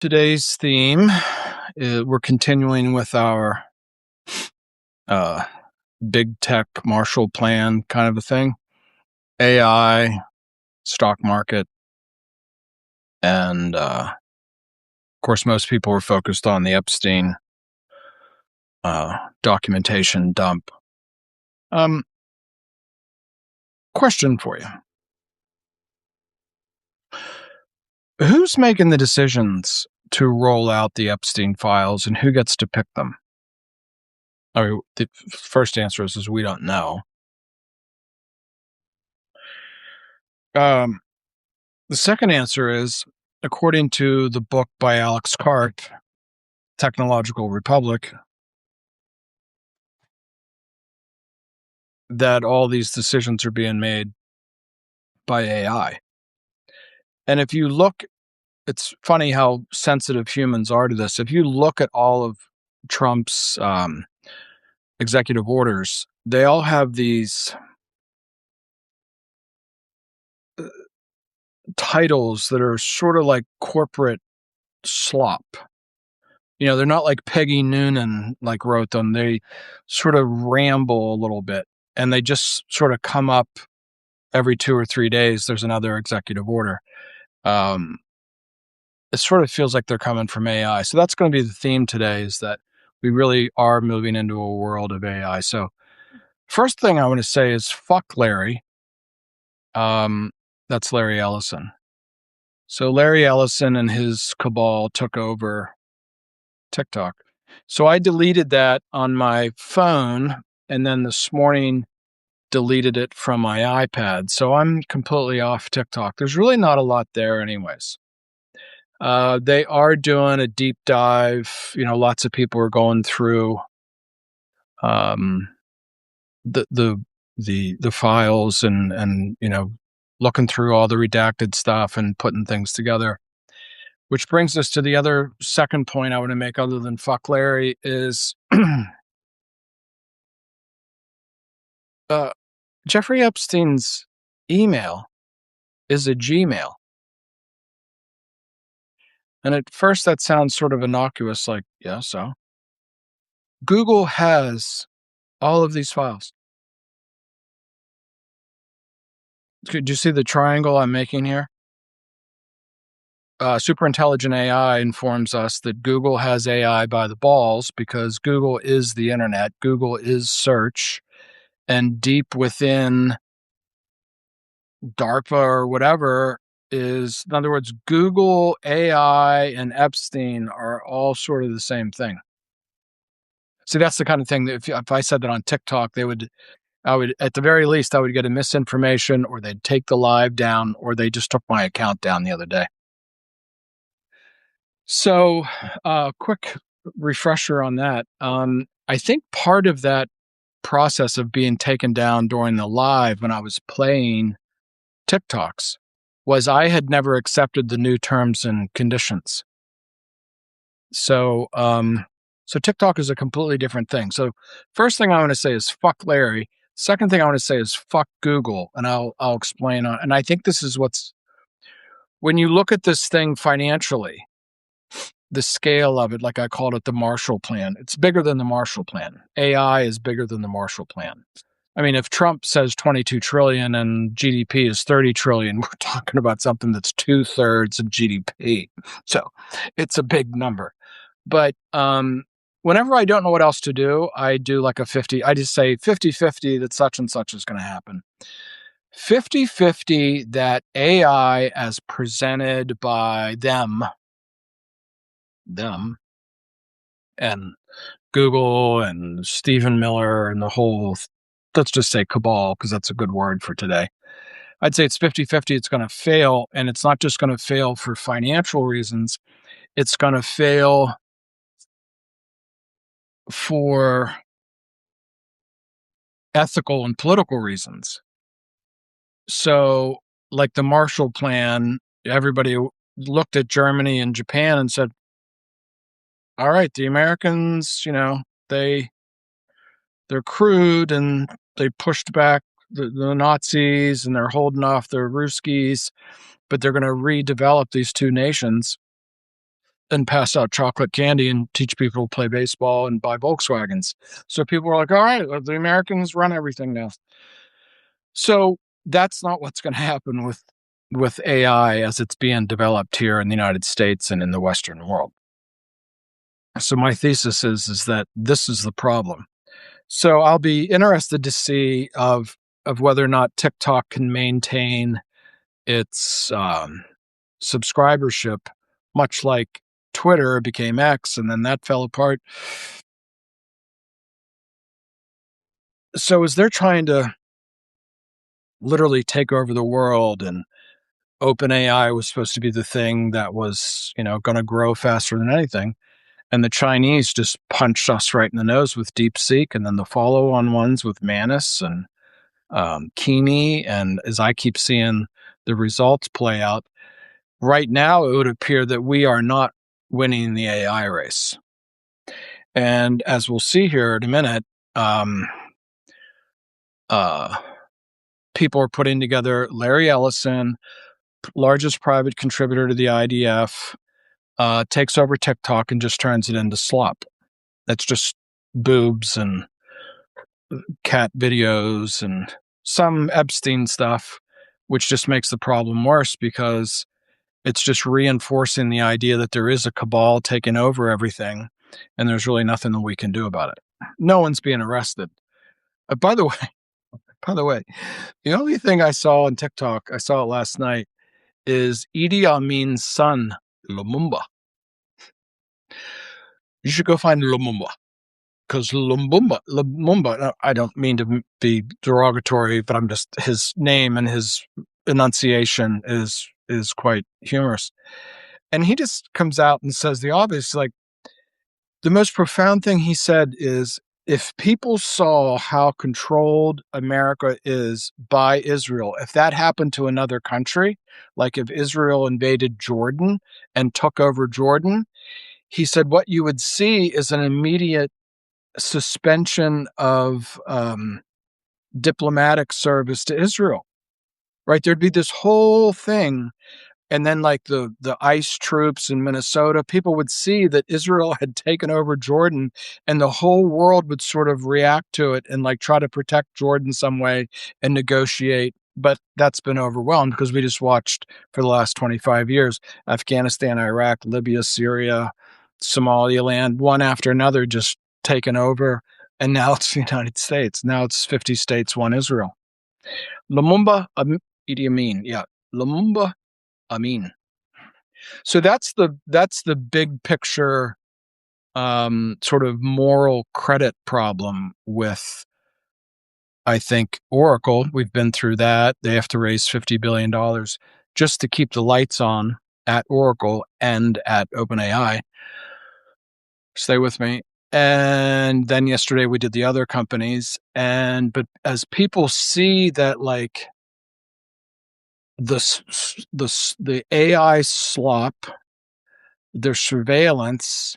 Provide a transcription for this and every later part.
Today's theme, we're continuing with our big tech Marshall Plan kind of a thing. AI, stock market, and of course, most people were focused on the Epstein documentation dump. Question for you. Who's making the decisions to roll out the Epstein files, and who gets to pick them? The first answer is we don't know. The second answer is, according to the book by Alex Karp, Technological Republic, that all these decisions are being made by AI. And if you look, it's funny how sensitive humans are to this. If you look at all of Trump's executive orders, they all have these titles that are sort of like corporate slop. You know, they're not like Peggy Noonan wrote them. They sort of ramble a little bit, and they just sort of come up every 2 or 3 days. There's another executive order. It sort of feels like they're coming from AI. So that's going to be the theme today, is that we really are moving into a world of AI. So first thing I want to say is Phuk Larry. That's Larry Ellison. So Larry Ellison and his cabal took over TikTok. So I deleted that on my phone, and then this morning deleted it from my iPad. So I'm completely off TikTok. There's really not a lot there anyways. They are doing a deep dive. You know, lots of people are going through the files and you know, looking through all the redacted stuff and putting things together. Which brings us to the other second point I want to make, other than Phuk Larry, is Jeffrey Epstein's email is a Gmail. And at first that sounds sort of innocuous, like, yeah, so. Google has all of these files. Do you see the triangle I'm making here? Superintelligent AI informs us that Google has AI by the balls, because Google is the internet, Google is search, and deep within DARPA or whatever is, in other words, Google, AI, and Epstein are all sort of the same thing. So that's the kind of thing that if I said that on TikTok, I would, at the very least, I would get a misinformation, or they'd take the live down, or they just took my account down the other day. So, quick refresher on that. I think part of that process of being taken down during the live when I was playing TikToks was I had never accepted the new terms and conditions. So, so TikTok is a completely different thing. So first thing I want to say is Phuk Larry. Second thing I want to say is fuck Google, and I'll explain on. And I think this is when you look at this thing financially, the scale of it, like I called it the Marshall Plan, it's bigger than the Marshall Plan. AI is bigger than the Marshall Plan. I mean, if Trump says 22 trillion and GDP is 30 trillion, we're talking about something that's 2/3 of GDP. So it's a big number. But whenever I don't know what else to do, I do like a 50. I just say 50-50 that such and such is going to happen. 50-50 that AI, as presented by them, and Google and Stephen Miller and the whole, let's just say cabal, because that's a good word for today. I'd say it's 50-50. It's going to fail. And it's not just going to fail for financial reasons. It's going to fail for ethical and political reasons. So, like the Marshall Plan, everybody looked at Germany and Japan and said, all right, the Americans, you know, they're crude, and they pushed back the Nazis, and they're holding off the Ruskies, but they're going to redevelop these two nations. and pass out chocolate candy and teach people to play baseball and buy Volkswagens. So people were like, all right, well, the Americans run everything now. So that's not what's going to happen with AI as it's being developed here in the United States and in the Western world. So my thesis is that this is the problem. So I'll be interested to see of whether or not TikTok can maintain its subscribership, much like Twitter became X and then that fell apart. So as they're trying to literally take over the world, and OpenAI was supposed to be the thing that was, going to grow faster than anything. And the Chinese just punched us right in the nose with DeepSeek, and then the follow-on ones with Manus and Kimi. And as I keep seeing the results play out, right now it would appear that we are not winning the AI race. And as we'll see here in a minute, people are putting together Larry Ellison, largest private contributor to the IDF, takes over TikTok and just turns it into slop. That's just boobs and cat videos and some Epstein stuff, which just makes the problem worse because it's just reinforcing the idea that there is a cabal taking over everything and there's really nothing that we can do about it. No one's being arrested. By the way, the only thing I saw on TikTok, I saw it last night, is Idi Amin's son, Lumumba. You should go find Lumumba. Because Lumumba, I don't mean to be derogatory, but I'm just, his name and his enunciation is quite humorous. And he just comes out and says the obvious, like, the most profound thing he said is, if people saw how controlled America is by Israel, if that happened to another country, like if Israel invaded Jordan and took over Jordan, he said what you would see is an immediate suspension of diplomatic service to Israel, right? There'd be this whole thing. And then like the ICE troops in Minnesota, people would see that Israel had taken over Jordan and the whole world would sort of react to it and like try to protect Jordan some way and negotiate. But that's been overwhelmed because we just watched for the last 25 years, Afghanistan, Iraq, Libya, Syria, Somaliland, one after another just taken over. And now it's the United States. Now it's 50 states, one Israel. Lumumba, Idi Amin. Yeah. Lumumba, Amin. So that's the big picture sort of moral credit problem with, I think, Oracle. We've been through that. They have to raise $50 billion just to keep the lights on at Oracle and at OpenAI. Stay with me. And then yesterday we did the other companies. But as people see that, like, the AI slop, their surveillance,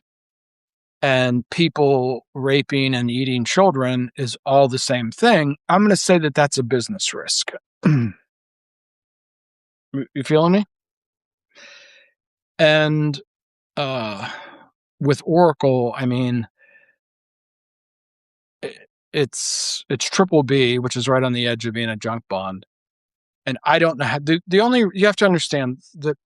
and people raping and eating children is all the same thing, I'm going to say that that's a business risk. You feeling me? And with Oracle, I mean, it's triple B, which is right on the edge of being a junk bond. And I don't know how, the only, you have to understand that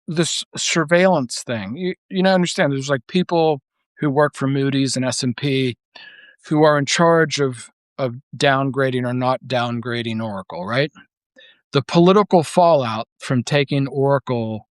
this surveillance thing, understand there's like people who work for Moody's and S&P who are in charge of downgrading or not downgrading Oracle, right? The political fallout from taking Oracle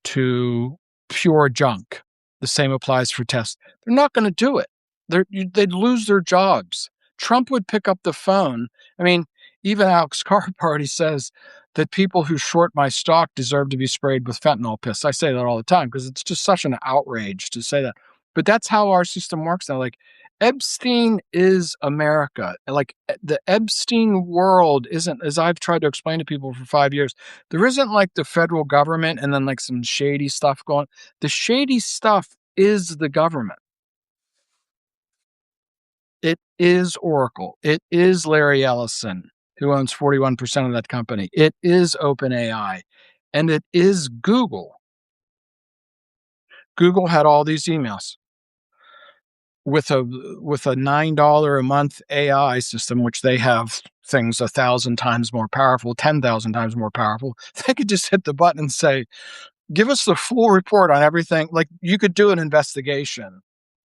to pure junk, the same applies for tests. They're not going to do it. They'd lose their jobs. Trump would pick up the phone. I mean, even Alex Carr says that people who short my stock deserve to be sprayed with fentanyl piss. I say that all the time because it's just such an outrage to say that. But that's how our system works now. Like, Epstein is America. Like, the Epstein world isn't, as I've tried to explain to people for 5 years, there isn't like the federal government and then like some shady stuff going. The shady stuff is the government. It is Oracle. It is Larry Ellison, who owns 41% of that company. It is OpenAI. And it is Google. Google had all these emails with a $9 a month AI system, which they have things 1,000 times more powerful, 10,000 times more powerful. They could just hit the button and say, give us the full report on everything. Like, you could do an investigation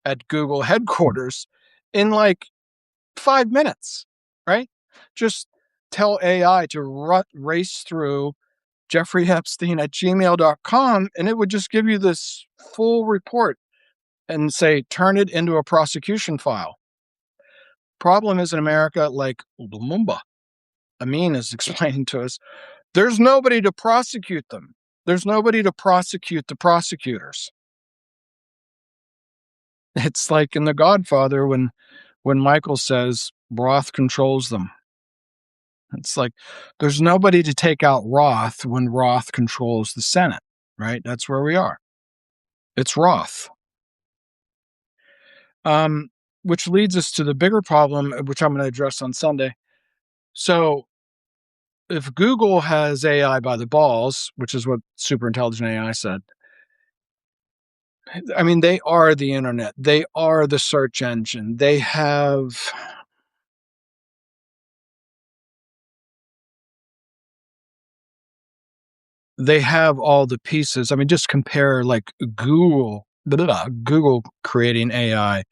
at Google headquarters in like 5 minutes, right? Just tell AI to race through Jeffrey Epstein at gmail.com, and it would just give you this full report and say, turn it into a prosecution file. Problem is, in America, like Lumumba, Amin is explaining to us, there's nobody to prosecute them. There's nobody to prosecute the prosecutors. It's like in The Godfather when Michael says Roth controls them. It's like there's nobody to take out Roth when Roth controls the Senate, right? That's where we are. It's Roth. Which leads us to the bigger problem, which I'm going to address on Sunday. So if Google has AI by the balls, which is what superintelligent AI said, I mean, they are the internet. They are the search engine. They have all the pieces. I mean, just compare like Google creating AI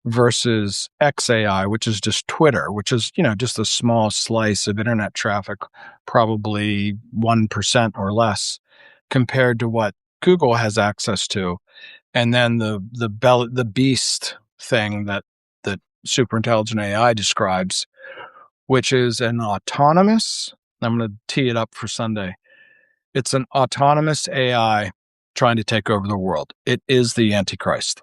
versus XAI, which is just Twitter, which is, just a small slice of internet traffic, probably 1% or less compared to what Google has access to. And then the beast thing that superintelligent AI describes, which is an autonomous, I'm going to tee it up for Sunday. It's an autonomous AI trying to take over the world. It is the Antichrist.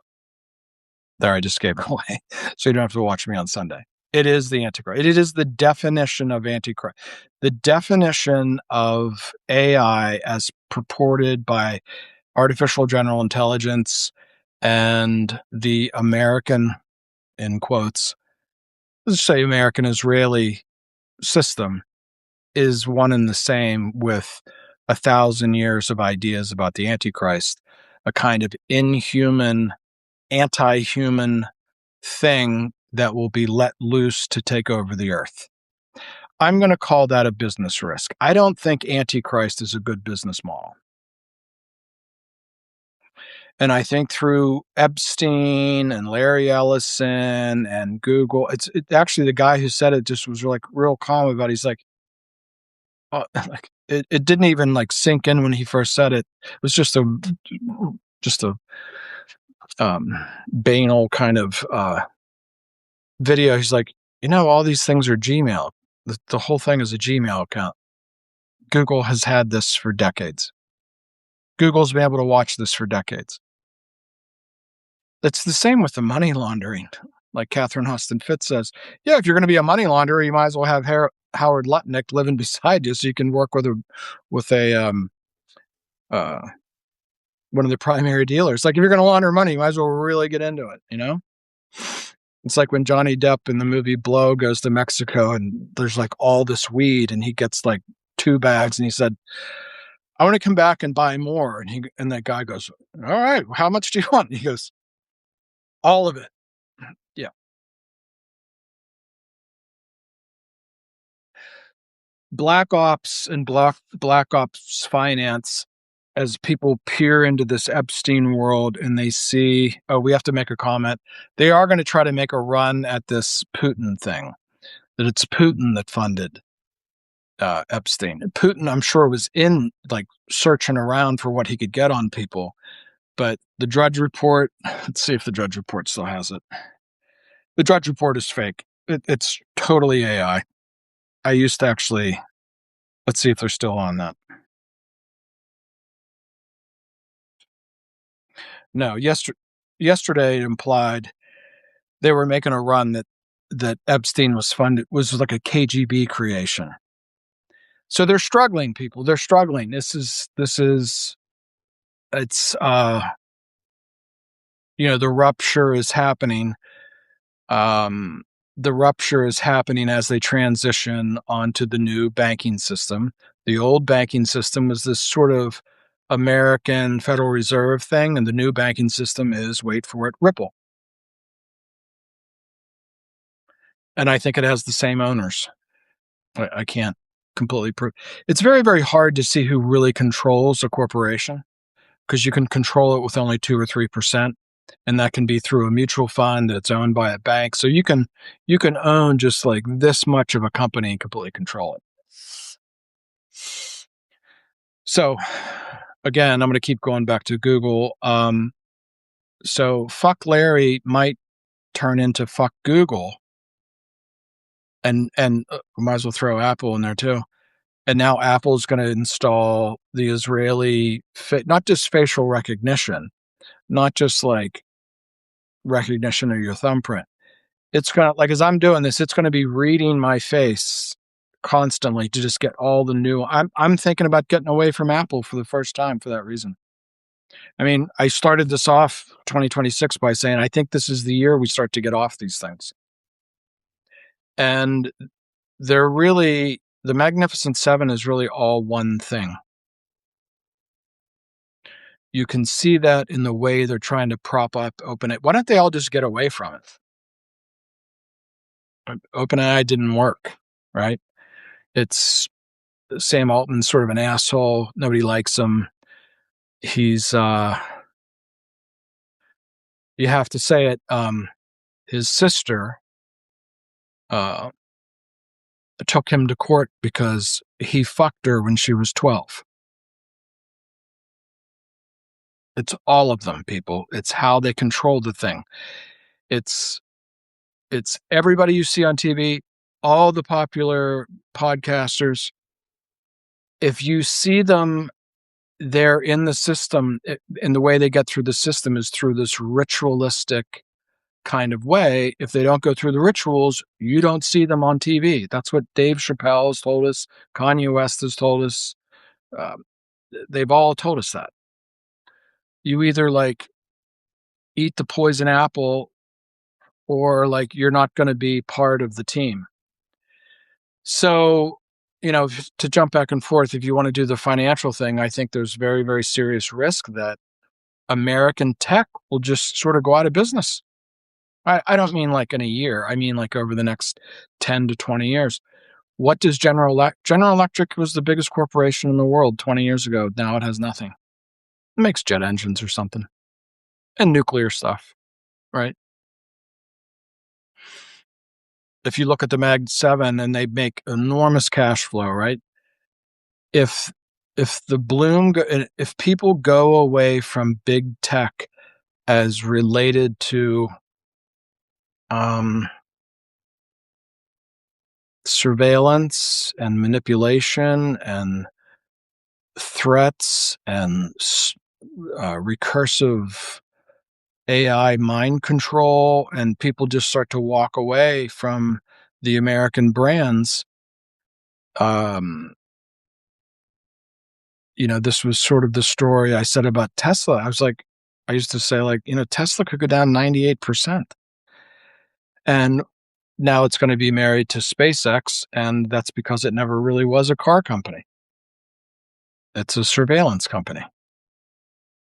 There, I just gave it away. So you don't have to watch me on Sunday. It is the Antichrist. It is the definition of Antichrist. The definition of AI as purported by artificial general intelligence and the American, in quotes, let's say American Israeli system, is one and the same with 1,000 years of ideas about the Antichrist, a kind of inhuman, anti-human thing that will be let loose to take over the earth. I'm going to call that a business risk. I don't think Antichrist is a good business model. And I think through Epstein and Larry Ellison and Google, it's actually the guy who said it just was like real calm about it. He's like, oh, like it didn't even like sink in when he first said it. It was just a banal kind of video. He's like, all these things are Gmail. The whole thing is a Gmail account. Google has had this for decades. Google's been able to watch this for decades. It's the same with the money laundering. Like Catherine Austin Fitts says, yeah, if you're going to be a money launderer, you might as well have Howard Lutnick living beside you so you can work with one of the primary dealers. Like, if you're going to launder money, you might as well really get into it, It's like when Johnny Depp in the movie Blow goes to Mexico and there's like all this weed and he gets like 2 bags and he said, I want to come back and buy more. And that guy goes, all right, how much do you want? And he goes, all of it. Yeah. Black Ops and Black Ops finance, as people peer into this Epstein world and they see, oh, we have to make a comment. They are going to try to make a run at this Putin thing, that it's Putin that funded Epstein. Putin, I'm sure, was in like searching around for what he could get on people. But the Drudge Report, let's see if the Drudge Report still has it. The Drudge Report is fake. It's totally AI. I used to actually, let's see if they're still on that. No, yesterday it implied they were making a run that Epstein was like a KGB creation. So they're struggling, people. They're struggling. It's the rupture is happening. The rupture is happening as they transition onto the new banking system. The old banking system was this sort of American Federal Reserve thing, and the new banking system is, wait for it, Ripple. And I think it has the same owners. I can't completely prove. It's very, very hard to see who really controls a corporation, because you can control it with only 2 or 3%, and that can be through a mutual fund that's owned by a bank. So you can own just like this much of a company and completely control it. So again, I'm going to keep going back to Google. So Phuk Larry might turn into Fuck Google, and might as well throw Apple in there too. And now Apple's going to install the Israeli, not just facial recognition, not just like recognition of your thumbprint. It's going to, like, as I'm doing this, it's going to be reading my face constantly to just get all the new. I'm thinking about getting away from Apple for the first time for that reason. I mean, I started this off 2026 by saying I think this is the year we start to get off these things. And they're really, the Magnificent Seven is really all one thing. You can see that in the way they're trying to prop up OpenAI. Why don't they all just get away from it? OpenAI didn't work, right? It's Sam Altman's sort of an asshole. Nobody likes him. He's, you have to say it, his sister took him to court because he fucked her when she was 12. It's all of them, people. It's how they control the thing. It's everybody you see on TV, all the popular podcasters. If you see them, they're in the system, and the way they get through the system is through this ritualistic kind of way. If they don't go through the rituals, you don't see them on TV. That's what Dave Chappelle has told us. Kanye West has told us. They've all told us that. You either like eat the poison apple, or like you're not going to be part of the team. So, to jump back and forth, if you want to do the financial thing, I think there's very, very serious risk that American tech will just sort of go out of business. I don't mean like in a year. I mean like over the next 10 to 20 years. What does General Electric was the biggest corporation in the world 20 years ago. Now it has nothing. It makes jet engines or something, and nuclear stuff, right? If you look at the Mag 7, and they make enormous cash flow, right? If if people go away from big tech as related to surveillance and manipulation and threats and recursive AI mind control, and people just start to walk away from the American brands, this was sort of the story I said about Tesla. I used to say, like, Tesla could go down 98%. And now it's going to be married to SpaceX, and that's because it never really was a car company. It's a surveillance company.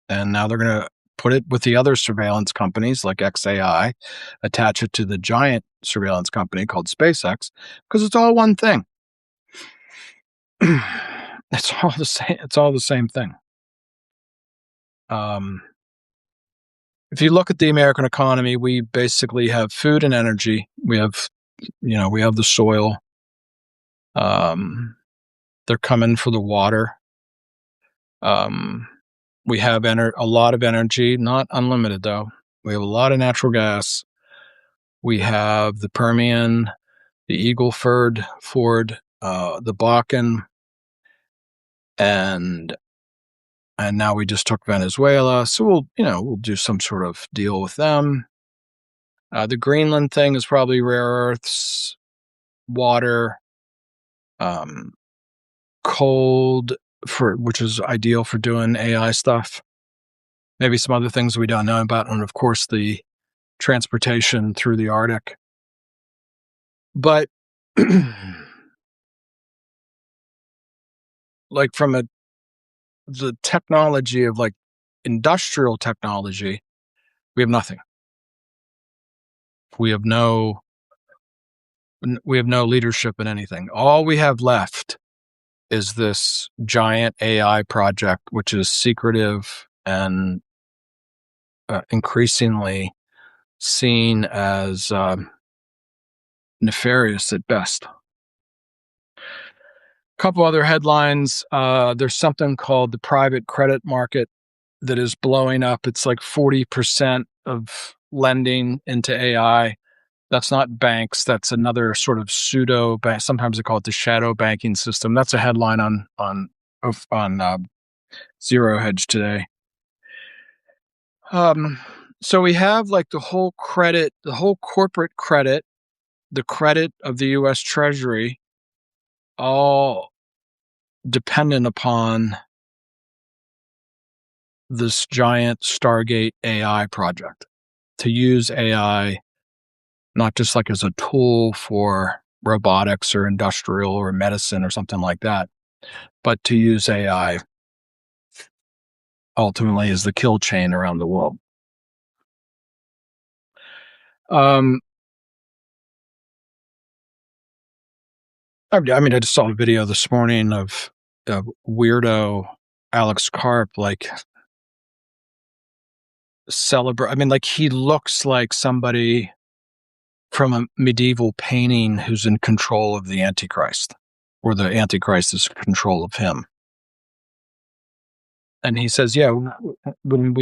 And now they're going to put it with the other surveillance companies like XAI, attach it to the giant surveillance company called SpaceX, because it's all one thing. It's all the same. It's all the same thing. If you look at the American economy, we basically have food and energy. We have, we have the soil. They're coming for the water. We have a lot of energy, not unlimited though. We have a lot of natural gas. We have the Permian, the Eagle Ford, the Bakken, and now we just took Venezuela. So we'll do some sort of deal with them. The Greenland thing is probably rare earths, water, cold, which is ideal for doing AI stuff. Maybe some other things we don't know about, and of course the transportation through the Arctic. But like from a the technology of like industrial technology, we have nothing. We have no leadership in anything. All we have left is this giant AI project, which is secretive and increasingly seen as nefarious at best. A couple other headlines. There's something called the private credit market that is blowing up. It's like 40% of lending into AI. That's not banks. That's another sort of pseudo bank. Sometimes they call it the shadow banking system. That's a headline on Zero Hedge today. So we have like the whole corporate credit, the credit of the U.S. Treasury, all dependent upon this giant Stargate AI project, to use AI not just like as a tool for robotics or industrial or medicine or something like that, but to use AI ultimately as the kill chain around the world. I just saw a video this morning of weirdo Alex Karp, like he looks like somebody from a medieval painting who's in control of the Antichrist, or the Antichrist is in control of him. And he says, yeah, when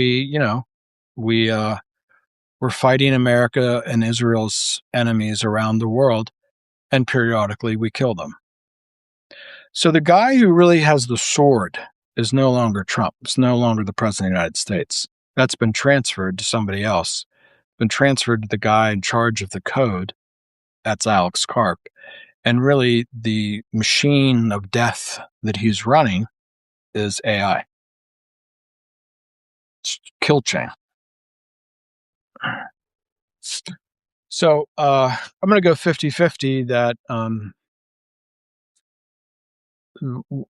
we're fighting America and Israel's enemies around the world, and periodically we kill them. So the guy who really has the sword is no longer Trump. It's no longer the president of the United States. That's been transferred to somebody else. Been transferred to the guy in charge of the code. That's Alex Karp. And really, the machine of death that he's running is AI. It's kill chain. So I'm going to go 50-50 that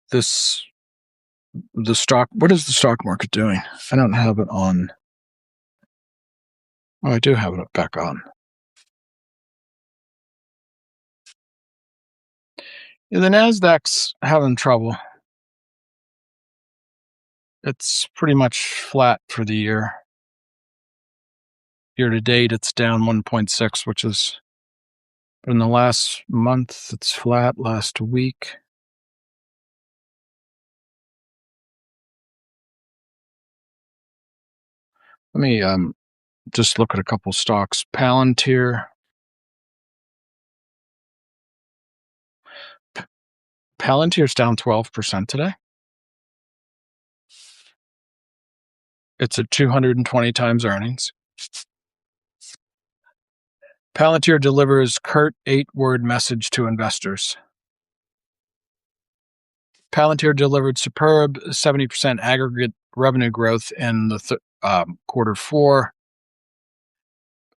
the stock, what is the stock market doing? I don't have it on. Oh, I do have it back on. Yeah, the NASDAQ's having trouble. It's pretty much flat for the year. Year to date, it's down 1.6, which is, in the last month, it's flat. Last week, let me just look at a couple stocks. Palantir's down 12% today. It's at 220 times earnings. Palantir delivers curt 8-word message to investors. Palantir delivered superb 70% aggregate revenue growth in the quarter four.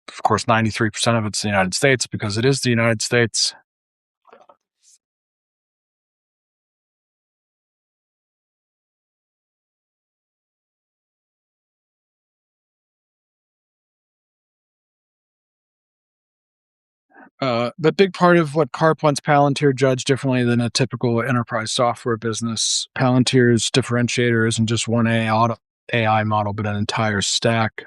Of course, 93% of it's the United States because it is the United States. But big part of what Karp wants Palantir judged differently than a typical enterprise software business. Palantir's differentiator isn't just one AI model, but an entire stack.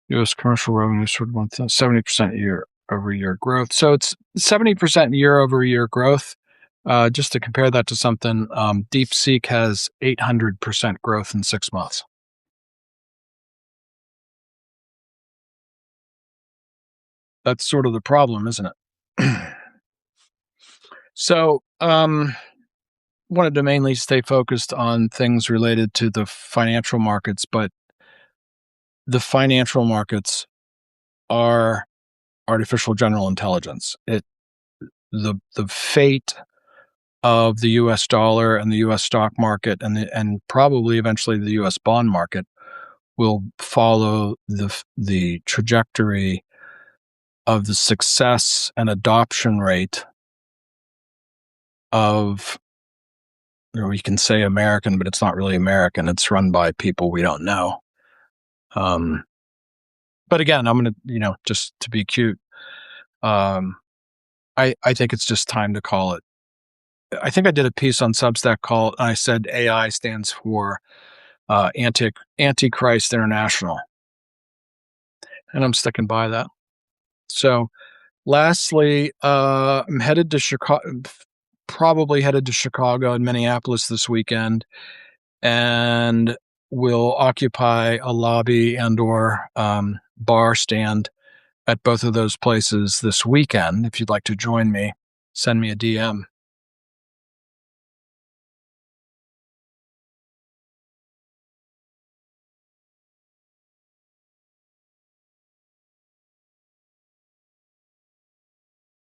U.S. commercial revenue sort of 70% year-over-year growth. So it's 70% year-over-year growth. Just to compare that to something, DeepSeek has 800% growth in 6 months. That's sort of the problem, isn't it? So, wanted to mainly stay focused on things related to the financial markets, but the financial markets are artificial general intelligence. The fate of the U.S. dollar and the U.S. stock market and probably eventually the U.S. bond market will follow the trajectory of the success and adoption rate of, or you can say American, but it's not really American. It's run by people we don't know. But again, I'm going to, just to be cute, I think it's just time to call it. I think I did a piece on Substack called, I said AI stands for Antichrist International. And I'm sticking by that. So lastly, I'm headed to Chicago, probably headed to Chicago and Minneapolis this weekend, and will occupy a lobby and or bar stand at both of those places this weekend. If you'd like to join me, send me a DM.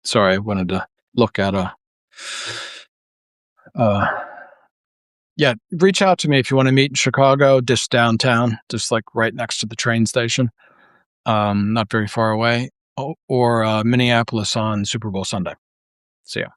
Sorry, I wanted to look at reach out to me if you want to meet in Chicago, just downtown, just like right next to the train station, not very far away, or Minneapolis on Super Bowl Sunday. See ya.